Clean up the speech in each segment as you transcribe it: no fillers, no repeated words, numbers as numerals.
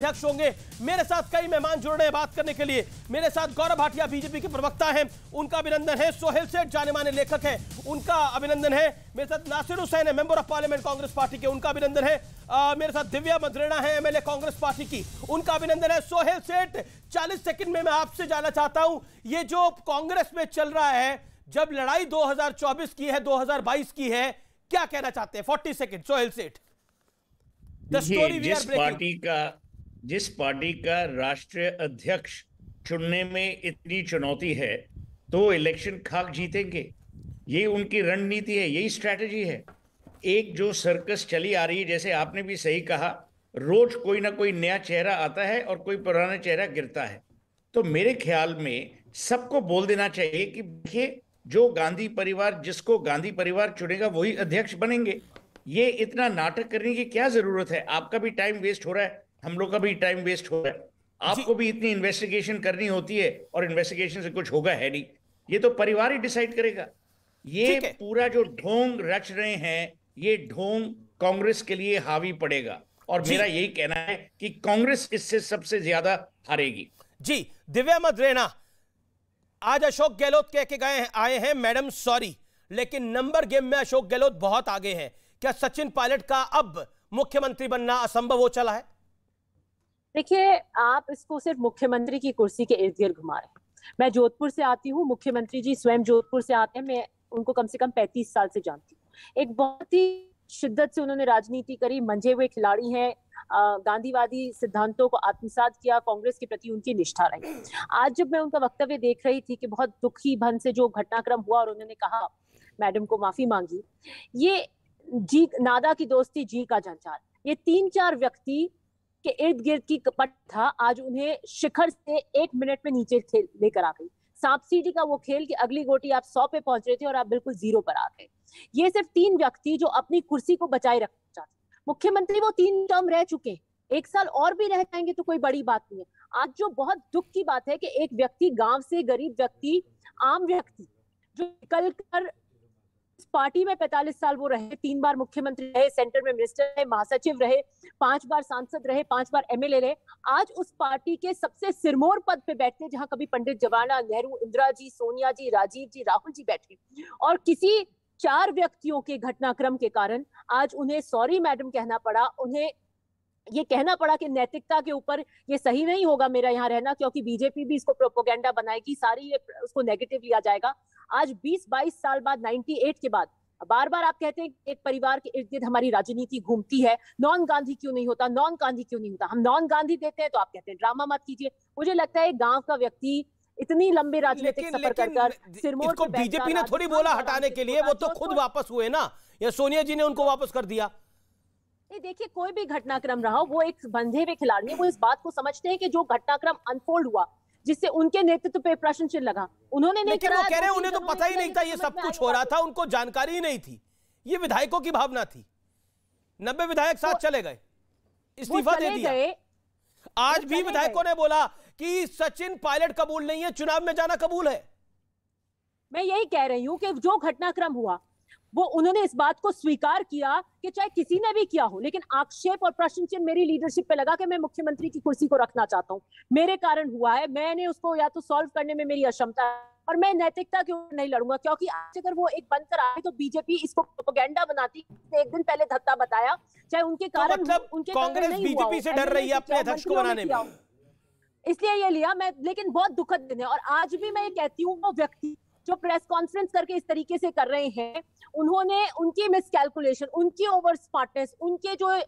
अध्यक्ष होंगे। मेरे साथ कई मेहमान जुड़ रहे हैं बात करने के लिए। मेरे साथ गौरव भाटिया बीजेपी के प्रवक्ता हैं, उनका अभिनंदन है। सोहेल सेठ जाने माने लेखक हैं, उनका अभिनंदन है। मेरे साथ नासिर हुसैन है, member of parliament Congress party के, उनका अभिनंदन है। मेरे साथ दिव्या मद्रेना है, एमएलए कांग्रेस पार्टी की, उनका अभिनंदन है। सोहेल सेठ, 40 सेकंड में मैं आपसे जानना चाहता हूं, ये जो कांग्रेस में चल रहा है, जब लड़ाई 2024 की है, 2022 की है, क्या कहना चाहते हैं? 40 सेकंड, सोहेल सेठ। जिस पार्टी का राष्ट्रीय अध्यक्ष चुनने में इतनी चुनौती है, तो इलेक्शन खाक जीतेंगे। ये उनकी रणनीति है, यही स्ट्रैटेजी है। एक जो सर्कस चली आ रही है, जैसे आपने भी सही कहा, रोज कोई ना कोई नया चेहरा आता है और कोई पुराना चेहरा गिरता है। तो मेरे ख्याल में सबको बोल देना चाहिए कि देखिए, जो गांधी परिवार, जिसको गांधी परिवार चुनेगा वही अध्यक्ष बनेंगे। ये इतना नाटक करने की क्या जरूरत है? आपका भी टाइम वेस्ट हो रहा है, हम लोग का भी टाइम वेस्ट हो रहा है। आपको भी इतनी इन्वेस्टिगेशन करनी होती है और इन्वेस्टिगेशन से कुछ होगा है नहीं। ये तो परिवार ही डिसाइड करेगा। ये पूरा जो ढोंग रच रहे हैं, ये ढोंग कांग्रेस के लिए हावी पड़ेगा और मेरा यही कहना है कि कांग्रेस इससे सबसे ज्यादा हारेगी। जी, दिव्या मद्रेना, आज अशोक गहलोत कह के आए हैं मैडम सॉरी, लेकिन नंबर गेम में अशोक गहलोत बहुत आगे हैं। क्या सचिन पायलट का अब मुख्यमंत्री बनना असंभव हो चला है? देखिए, आप इसको सिर्फ मुख्यमंत्री की कुर्सी के इर्द गिर्द घुमा रहे हैं। मैं जोधपुर से आती हूँ, मुख्यमंत्री जी स्वयं जोधपुर से आते हैं। मैं उनको कम से कम 35 साल से जानती हूँ। एक बहुत ही शिद्दत से उन्होंने राजनीति करी, मंझे हुए खिलाड़ी हैं, गांधीवादी सिद्धांतों को आत्मसात किया, कांग्रेस के प्रति उनकी निष्ठा रही। आज जब मैं उनका वक्तव्य देख रही थी कि बहुत दुखी भन से जो घटनाक्रम हुआ और उन्होंने कहा, मैडम को माफी मांगी, ये जी नादा की दोस्ती जी का जंजाल, ये 3-4 व्यक्ति के इर्द गिर्द की कपट था, आज उन्हें शिखर से 1 मिनट में नीचे लेकर आ गई। सांप सीढ़ी का वो खेल कि अगली गोटी आप 100 पे पहुंच रहे थे और आप बिल्कुल 0 पर आ गए। ये सिर्फ 3 व्यक्ति जो अपनी कुर्सी को बचाए रखना चाहते। मुख्यमंत्री वो 3 टर्म रह चुके हैं, 1 साल और भी रह जाएंगे तो कोई बड़ी बात नहीं है। आज जो बहुत दुख की बात है कि एक व्यक्ति, गांव से गरीब व्यक्ति, आम व्यक्ति, जो निकल कर पार्टी में 45 साल वो रहे, 3 बार मुख्यमंत्री रहे, सेंटर में मिनिस्टर रहे, महासचिव रहे, 5 बार सांसद रहे, 5 बार एमएलए रहे, आज उस पार्टी के सबसे सिरमौर पद पे बैठते, जहां कभी पंडित जवाहरलाल नेहरू, इंदिरा जी, सोनिया जी, राजीव जी, राहुल जी बैठे, और किसी 4 व्यक्तियों के घटनाक्रम के कारण आज उन्हें सॉरी मैडम कहना पड़ा। उन्हें ये कहना पड़ा कि नैतिकता के ऊपर ये सही नहीं होगा मेरा यहाँ रहना, क्योंकि बीजेपी भी इसको प्रोपोगेंडा बनाएगी, सारी उसको नेगेटिव लिया जाएगा। आज 20-22 साल बाद, 98 के बाद, बार बार आप कहते हैं एक परिवार के इर्द गिर्द हमारी राजनीति घूमती है, नॉन गांधी क्यों नहीं होता, नॉन गांधी क्यों नहीं होता। हम नॉन गांधी देते हैं तो आप कहते हैं ड्रामा मत कीजिए। मुझे लगता है गांव का व्यक्ति इतनी लंबे राजनीतिक सफर कर सिरमौर को बीजेपी ने थोड़ी बोला हटाने के लिए, वो तो खुद वापस हुए ना, या सोनिया जी ने उनको वापस कर दिया? देखिए, कोई भी घटनाक्रम रहा हो, वो एक बंधे हुए खिलाड़ी है, वो इस बात को समझते हैं कि जो घटनाक्रम अनफोल्ड हुआ, जिससे उनके नेतृत्व पे प्रश्न चिन्ह लगा, उन्होंने नहीं कराया। वो कह रहे हैं उन्हें तो पता ही नहीं था ये सब कुछ हो रहा था, उनको जानकारी ही नहीं थी। ये विधायकों की भावना थी। 90 विधायक साथ चले गए, इस्तीफा दे दिया। आज भी विधायकों ने बोला कि सचिन पायलट कबूल नहीं है, चुनाव में जाना कबूल है। मैं यही कह रही हूं कि जो घटनाक्रम हुआ, वो उन्होंने इस बात को स्वीकार किया कि चाहे किसी ने भी किया हो, लेकिन आक्षेप और प्रश्न चिन्ह मेरी लीडरशिप पे लगा कि मैं मुख्यमंत्री की कुर्सी को रखना चाहता हूं, मेरे कारण हुआ है, मैंने उसको या तो सॉल्व करने में मेरी अक्षमता है, और मैं नैतिकता के ऊपर नहीं लड़ूंगा। क्योंकि आज अगर वो एक बनकर आए तो बीजेपी इसको प्रोपेगेंडा बनाती, एक दिन पहले धक्का बताया, चाहे उनके कारण उनके कांग्रेस बीजेपी से डर रही है अपने अध्यक्ष को बनाने में, इसलिए ये लिया मैं। लेकिन बहुत दुखद दिन है, और आज भी मैं ये कहती हूँ, वो व्यक्ति जो प्रेस कॉन्फ्रेंस करके इस तरीके से कर रहे हैं, उन्होंने उनकी मिसकैलकुलेशन, उनकी ओवर स्मार्टनेस, उनके जो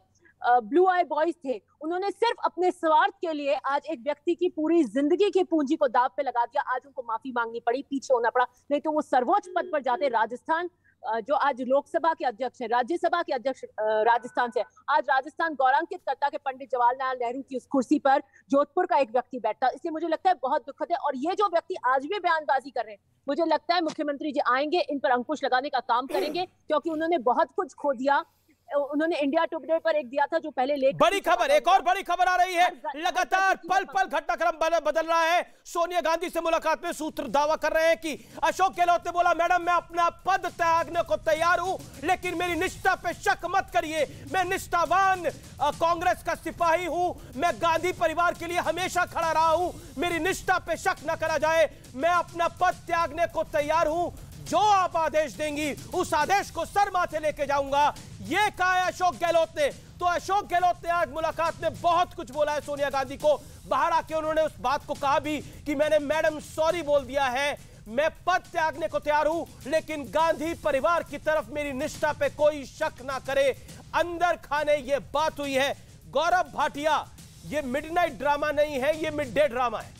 ब्लू आई बॉयज थे, उन्होंने सिर्फ अपने स्वार्थ के लिए आज एक व्यक्ति की पूरी जिंदगी की पूंजी को दांव पे लगा दिया। आज उनको माफी मांगनी पड़ी, पीछे होना पड़ा, नहीं तो वो सर्वोच्च पद पर जाते। राजस्थान जो आज लोकसभा के अध्यक्ष है, राज्यसभा के अध्यक्ष राजस्थान से, आज राजस्थान गौरवान्वित करता कि पंडित जवाहरलाल नेहरू की उस कुर्सी पर जोधपुर का एक व्यक्ति बैठता। इसलिए मुझे लगता है बहुत दुखद है। और ये जो व्यक्ति आज भी बयानबाजी कर रहे हैं, मुझे लगता है मुख्यमंत्री जी आएंगे, इन पर अंकुश लगाने का काम करेंगे, क्योंकि उन्होंने बहुत कुछ खो दिया। उन्होंने इंडिया टुडे पर एक दिया था जो पहले लेख। बड़ी खबर, एक और बड़ी खबर आ रही है। लगातार पल पल घटनाक्रम बदल रहा है। सोनिया गांधी से मुलाकात में सूत्र दावा कर रहे हैं कि अशोक गहलोत ने बोला, मैडम मैं अपना पद त्यागने को तैयार हूं, लेकिन मेरी निष्ठा पे शक मत करिए। मैं निष्ठावान कांग्रेस का सिपाही हूं। मैं गांधी परिवार के लिए हमेशा खड़ा रहा हूं। मेरी निष्ठा पे शक न करा जाए। मैं अपना पद त्यागने को तैयार हूं। जो आप आदेश देंगी उस आदेश को सर माथे लेके जाऊंगा, यह कहा है अशोक गहलोत ने। तो अशोक गहलोत ने आज मुलाकात में बहुत कुछ बोला है सोनिया गांधी को। बाहर आके उन्होंने उस बात को कहा भी कि मैंने मैडम सॉरी बोल दिया है, मैं पद त्यागने को तैयार हूं, लेकिन गांधी परिवार की तरफ मेरी निष्ठा पे कोई शक ना करे। अंदर खाने ये बात हुई है। गौरव भाटिया, ये मिडनाइट ड्रामा नहीं है, ये मिड डे ड्रामा है।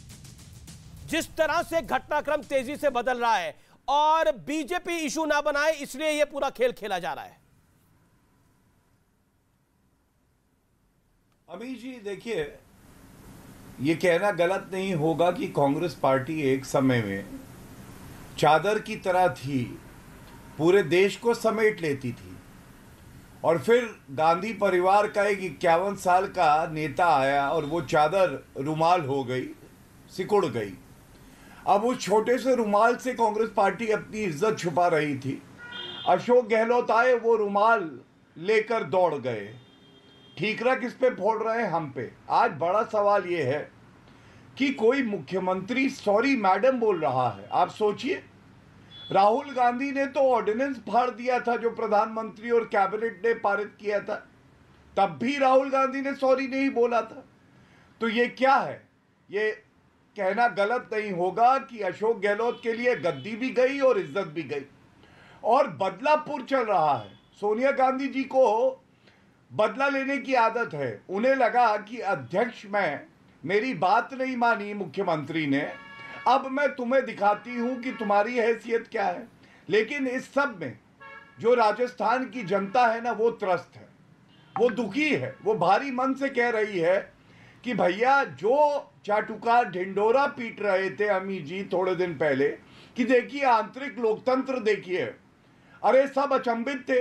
जिस तरह से घटनाक्रम तेजी से बदल रहा है और बीजेपी इशू ना बनाए, इसलिए यह पूरा खेल खेला जा रहा है। अमीर जी देखिए, ये कहना गलत नहीं होगा कि कांग्रेस पार्टी एक समय में चादर की तरह थी, पूरे देश को समेट लेती थी, और फिर गांधी परिवार का एक 51 साल का नेता आया और वो चादर रुमाल हो गई, सिकुड़ गई। अब उस छोटे से रुमाल से कांग्रेस पार्टी अपनी इज्जत छुपा रही थी। अशोक गहलोत आए, वो रुमाल लेकर दौड़ गए। ठीकरा किस पे फोड़ रहे हैं? हम पे। आज बड़ा सवाल ये है कि कोई मुख्यमंत्री सॉरी मैडम बोल रहा है। आप सोचिए, राहुल गांधी ने तो ऑर्डिनेंस फाड़ दिया था जो प्रधानमंत्री और कैबिनेट ने पारित किया था, तब भी राहुल गांधी ने सॉरी नहीं बोला था। तो ये क्या है? ये कहना गलत नहीं होगा कि अशोक गहलोत के लिए गद्दी भी गई और इज्जत भी गई, और बदलापुर चल रहा है। सोनिया गांधी जी को बदला लेने की आदत है। उन्हें लगा कि अध्यक्ष मेरी बात नहीं मानी मुख्यमंत्री ने, अब मैं तुम्हें दिखाती हूं कि तुम्हारी हैसियत क्या है। लेकिन इस सब में जो राजस्थान की जनता है ना, वो त्रस्त है, वो दुखी है। वो भारी मन से कह रही है कि भैया, जो चाटुकार ढिंडोरा पीट रहे थे अमीर जी थोड़े दिन पहले कि देखिए आंतरिक लोकतंत्र देखिए, अरे सब अचंभित थे।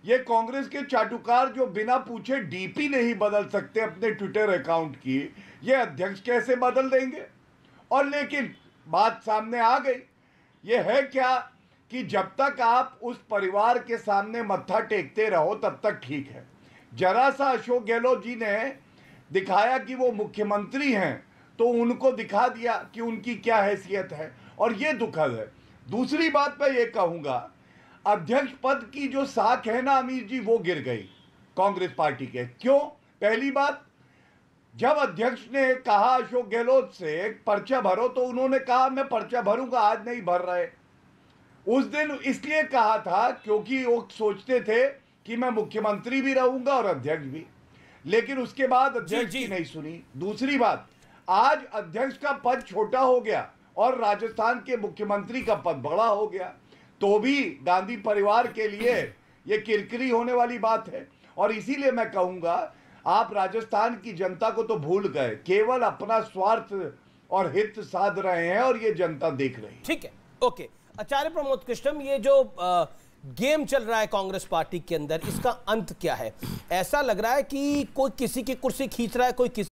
ये कांग्रेस के चाटुकार जो बिना पूछे डीपी नहीं बदल सकते अपने ट्विटर अकाउंट की, ये अध्यक्ष कैसे बदल देंगे? और लेकिन बात सामने आ गई। ये है क्या कि जब तक आप उस परिवार के सामने मत्था टेकते रहो तब तक ठीक है। जरा सा अशोक गहलोत जी ने दिखाया कि वो मुख्यमंत्री हैं, तो उनको दिखा दिया कि उनकी क्या हैसियत है, और ये दुखद है। दूसरी बात मैं ये कहूँगा, अध्यक्ष पद की जो साख है ना अमीर जी, वो गिर गई कांग्रेस पार्टी के। क्यों? पहली बात, जब अध्यक्ष ने कहा अशोक गहलोत से पर्चा भरो, तो उन्होंने कहा मैं पर्चा भरूंगा, आज नहीं भर रहे। उस दिन इसलिए कहा था क्योंकि वो सोचते थे कि मैं मुख्यमंत्री भी रहूंगा और अध्यक्ष भी। लेकिन उसके बाद अध्यक्ष की नहीं सुनी। दूसरी बात, आज अध्यक्ष का पद छोटा हो गया और राजस्थान के मुख्यमंत्री का पद बड़ा हो गया, तो भी गांधी परिवार के लिए ये किरकिरी होने वाली बात है। और इसीलिए मैं कहूंगा, आप राजस्थान की जनता को तो भूल गए, केवल अपना स्वार्थ और हित साध रहे हैं, और ये जनता देख रही है। ठीक है, ओके। आचार्य प्रमोद कृष्णम, ये जो गेम चल रहा है कांग्रेस पार्टी के अंदर, इसका अंत क्या है? ऐसा लग रहा है कि कोई किसी की कुर्सी खींच रहा है, कोई किसी